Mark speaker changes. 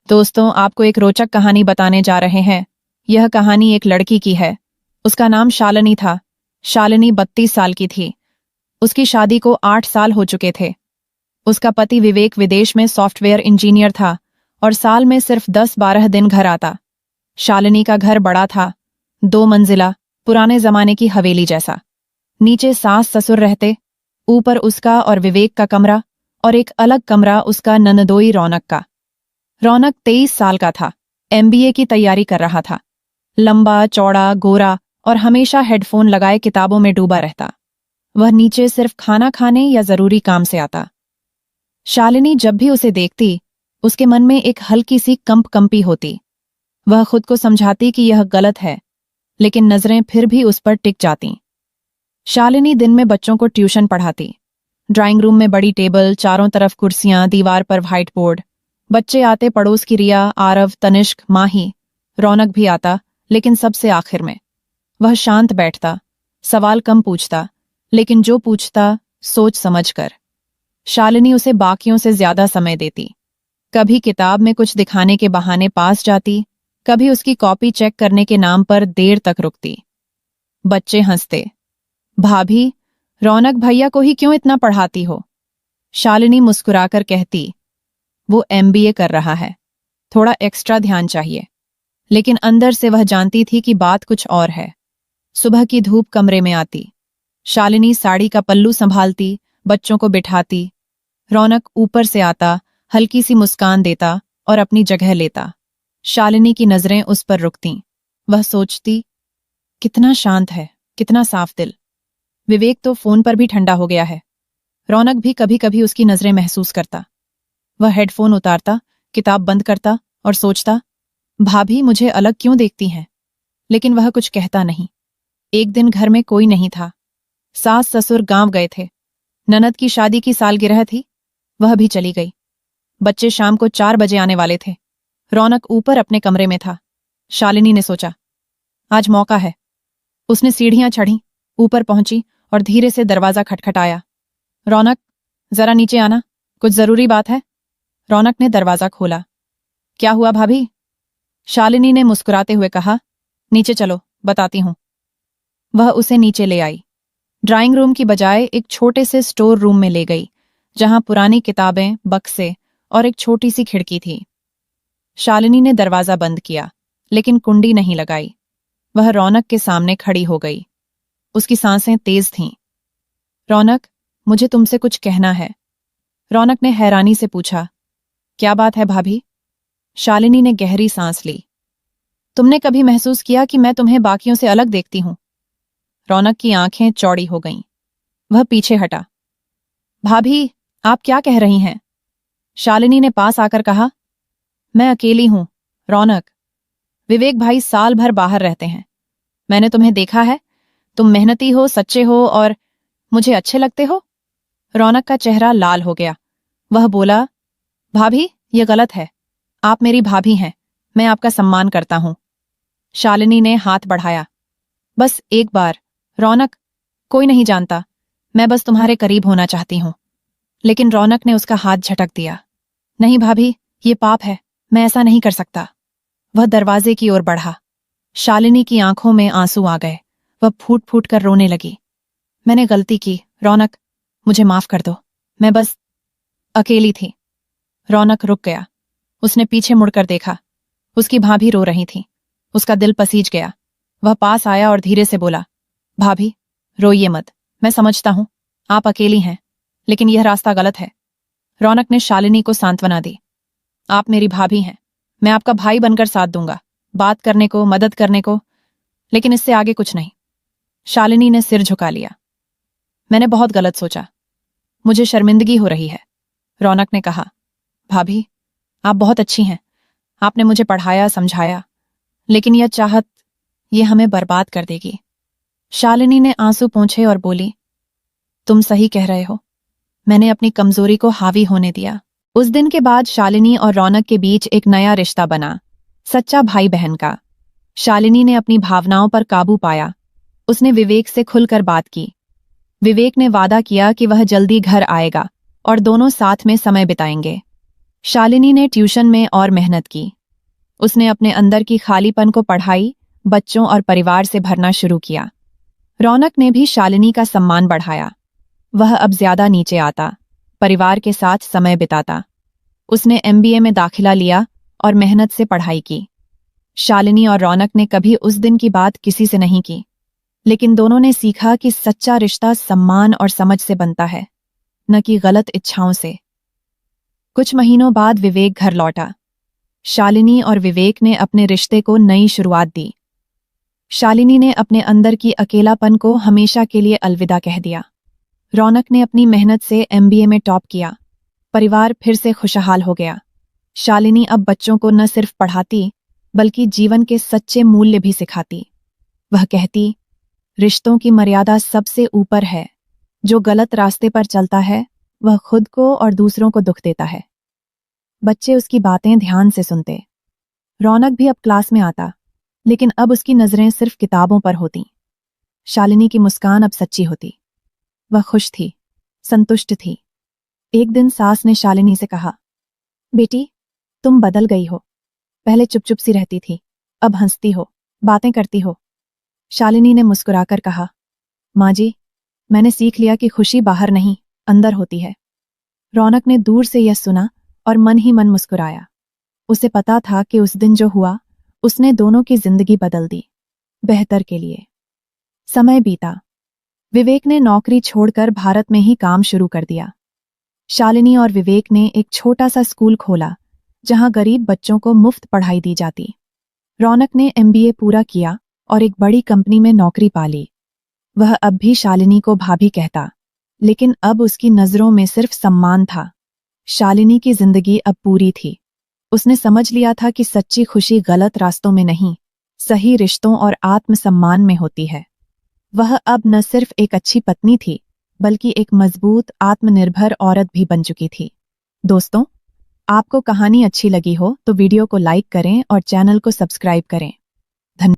Speaker 1: दोस्तों, आपको एक रोचक कहानी बताने जा रहे हैं। यह कहानी एक लड़की की है। उसका नाम शालिनी था। शालिनी 32 साल की थी। उसकी शादी को 8 साल हो चुके थे। उसका पति विवेक विदेश में सॉफ्टवेयर इंजीनियर था और साल में सिर्फ 10-12 दिन घर आता। शालिनी का घर बड़ा था, 2 मंजिला, पुराने जमाने की हवेली जैसा। नीचे सास ससुर रहते, ऊपर उसका और विवेक का कमरा और एक अलग कमरा उसका ननदोई रौनक का। रौनक 23 साल का था, MBA की तैयारी कर रहा था। लंबा चौड़ा गोरा और हमेशा हेडफोन लगाए किताबों में डूबा रहता। वह नीचे सिर्फ खाना खाने या जरूरी काम से आता। शालिनी जब भी उसे देखती, उसके मन में एक हल्की सी कंपी होती। वह खुद को समझाती कि यह गलत है, लेकिन नजरें फिर भी उस पर टिक जातीं। शालिनी दिन में बच्चों को ट्यूशन पढ़ाती। ड्राइंग रूम में बड़ी टेबल, चारों तरफ कुर्सियां, दीवार पर व्हाइट बोर्ड। बच्चे आते, पड़ोस की रिया, आरव, तनिष्क, माही। रौनक भी आता, लेकिन सबसे आखिर में। वह शांत बैठता, सवाल कम पूछता, लेकिन जो पूछता सोच समझ कर। शालिनी उसे बाकियों से ज्यादा समय देती। कभी किताब में कुछ दिखाने के बहाने पास जाती, कभी उसकी कॉपी चेक करने के नाम पर देर तक रुकती। बच्चे हंसते। भाभी, रौनक भैया को ही क्यों इतना पढ़ाती हो? शालिनी मुस्कुराकर कहती, वो MBA कर रहा है, थोड़ा एक्स्ट्रा ध्यान चाहिए। लेकिन अंदर से वह जानती थी कि बात कुछ और है। सुबह की धूप कमरे में आती। शालिनी साड़ी का पल्लू संभालती, बच्चों को बिठाती। रौनक ऊपर से आता, हल्की सी मुस्कान देता और अपनी जगह लेता। शालिनी की नजरें उस पर रुकतीं। वह सोचती, कितना शांत है, कितना साफ दिल। विवेक तो फोन पर भी ठंडा हो गया है। रौनक भी कभी कभी उसकी नजरें महसूस करता। वह हेडफोन उतारता, किताब बंद करता और सोचता, भाभी मुझे अलग क्यों देखती हैं? लेकिन वह कुछ कहता नहीं। एक दिन घर में कोई नहीं था। सास ससुर गांव गए थे। ननद की शादी की सालगिरह थी, वह भी चली गई। बच्चे शाम को 4 बजे आने वाले थे। रौनक ऊपर अपने कमरे में था। शालिनी ने सोचा, आज मौका है। उसने सीढ़ियां चढ़ी, ऊपर पहुंची और धीरे से दरवाजा खटखटाया। रौनक, जरा नीचे आना, कुछ जरूरी बात है। रौनक ने दरवाजा खोला। क्या हुआ भाभी? शालिनी ने मुस्कुराते हुए कहा, नीचे चलो, बताती हूं। वह उसे नीचे ले आई। ड्राइंग रूम की बजाय एक छोटे से स्टोर रूम में ले गई, जहां पुरानी किताबें, बक्से और एक छोटी सी खिड़की थी। शालिनी ने दरवाजा बंद किया, लेकिन कुंडी नहीं लगाई। वह रौनक के सामने खड़ी हो गई। उसकी सांसें तेज थीं। रौनक, मुझे तुमसे कुछ कहना है। रौनक ने हैरानी से पूछा, क्या बात है भाभी? शालिनी ने गहरी सांस ली। तुमने कभी महसूस किया कि मैं तुम्हें बाकियों से अलग देखती हूं? रौनक की आंखें चौड़ी हो गईं। वह पीछे हटा। भाभी, आप क्या कह रही हैं? शालिनी ने पास आकर कहा, मैं अकेली हूं, रौनक। विवेक भाई साल भर बाहर रहते हैं। मैंने तुम्हें देखा है, तुम मेहनती हो, सच्चे हो और मुझे अच्छे लगते हो। रौनक का चेहरा लाल हो गया। वह बोला, भाभी, यह गलत है। आप मेरी भाभी हैं, मैं आपका सम्मान करता हूं। शालिनी ने हाथ बढ़ाया। बस एक बार, रौनक, कोई नहीं जानता, मैं बस तुम्हारे करीब होना चाहती हूं। लेकिन रौनक ने उसका हाथ झटक दिया। नहीं भाभी, ये पाप है, मैं ऐसा नहीं कर सकता। वह दरवाजे की ओर बढ़ा। शालिनी की आंखों में आंसू आ गए। वह फूट फूट कर रोने लगी। मैंने गलती की, रौनक, मुझे माफ कर दो, मैं बस अकेली थी। रौनक रुक गया। उसने पीछे मुड़कर देखा। उसकी भाभी रो रही थी। उसका दिल पसीज गया। वह पास आया और धीरे से बोला, भाभी, रोइए मत, मैं समझता हूं, आप अकेली हैं, लेकिन यह रास्ता गलत है। रौनक ने शालिनी को सांत्वना दी। आप मेरी भाभी हैं, मैं आपका भाई बनकर साथ दूंगा, बात करने को, मदद करने को, लेकिन इससे आगे कुछ नहीं। शालिनी ने सिर झुका लिया। मैंने बहुत गलत सोचा, मुझे शर्मिंदगी हो रही है। रौनक ने कहा, भाभी, आप बहुत अच्छी हैं, आपने मुझे पढ़ाया, समझाया, लेकिन यह चाहत, ये हमें बर्बाद कर देगी। शालिनी ने आंसू पोंछे और बोली, तुम सही कह रहे हो, मैंने अपनी कमजोरी को हावी होने दिया। उस दिन के बाद शालिनी और रौनक के बीच एक नया रिश्ता बना, सच्चा भाई बहन का। शालिनी ने अपनी भावनाओं पर काबू पाया। उसने विवेक से खुलकर बात की। विवेक ने वादा किया कि वह जल्दी घर आएगा और दोनों साथ में समय बिताएंगे। शालिनी ने ट्यूशन में और मेहनत की। उसने अपने अंदर की खालीपन को पढ़ाई, बच्चों और परिवार से भरना शुरू किया। रौनक ने भी शालिनी का सम्मान बढ़ाया। वह अब ज्यादा नीचे आता, परिवार के साथ समय बिताता। उसने एमबीए में दाखिला लिया और मेहनत से पढ़ाई की। शालिनी और रौनक ने कभी उस दिन की बात किसी से नहीं की, लेकिन दोनों ने सीखा कि सच्चा रिश्ता सम्मान और समझ से बनता है, न कि गलत इच्छाओं से। कुछ महीनों बाद विवेक घर लौटा। शालिनी और विवेक ने अपने रिश्ते को नई शुरुआत दी। शालिनी ने अपने अंदर की अकेलापन को हमेशा के लिए अलविदा कह दिया। रौनक ने अपनी मेहनत से एमबीए में टॉप किया। परिवार फिर से खुशहाल हो गया। शालिनी अब बच्चों को न सिर्फ पढ़ाती, बल्कि जीवन के सच्चे मूल्य भी सिखाती। वह कहती, रिश्तों की मर्यादा सबसे ऊपर है। जो गलत रास्ते पर चलता है, वह खुद को और दूसरों को दुख देता है। बच्चे उसकी बातें ध्यान से सुनते। रौनक भी अब क्लास में आता, लेकिन अब उसकी नजरें सिर्फ किताबों पर होती। शालिनी की मुस्कान अब सच्ची होती। वह खुश थी, संतुष्ट थी। एक दिन सास ने शालिनी से कहा, बेटी, तुम बदल गई हो। पहले चुप चुप सी रहती थी, अब हंसती हो, बातें करती हो। शालिनी ने मुस्कुराकर कहा, माँ जी, मैंने सीख लिया कि खुशी बाहर नहीं, अंदर होती है। रौनक ने दूर से यह सुना और मन ही मन मुस्कुराया। उसे पता था कि उस दिन जो हुआ, उसने दोनों की जिंदगी बदल दी, बेहतर के लिए। समय बीता। विवेक ने नौकरी छोड़कर भारत में ही काम शुरू कर दिया। शालिनी और विवेक ने एक छोटा सा स्कूल खोला, जहां गरीब बच्चों को मुफ्त पढ़ाई दी जाती। रौनक ने एमबीए पूरा किया और एक बड़ी कंपनी में नौकरी पा ली। वह अब भी शालिनी को भाभी कहता, लेकिन अब उसकी नजरों में सिर्फ सम्मान था। शालिनी की जिंदगी अब पूरी थी। उसने समझ लिया था कि सच्ची खुशी गलत रास्तों में नहीं, सही रिश्तों और आत्मसम्मान में होती है। वह अब न सिर्फ एक अच्छी पत्नी थी, बल्कि एक मजबूत, आत्मनिर्भर औरत भी बन चुकी थी। दोस्तों, आपको कहानी अच्छी लगी हो तो वीडियो को लाइक करें और चैनल को सब्सक्राइब करें।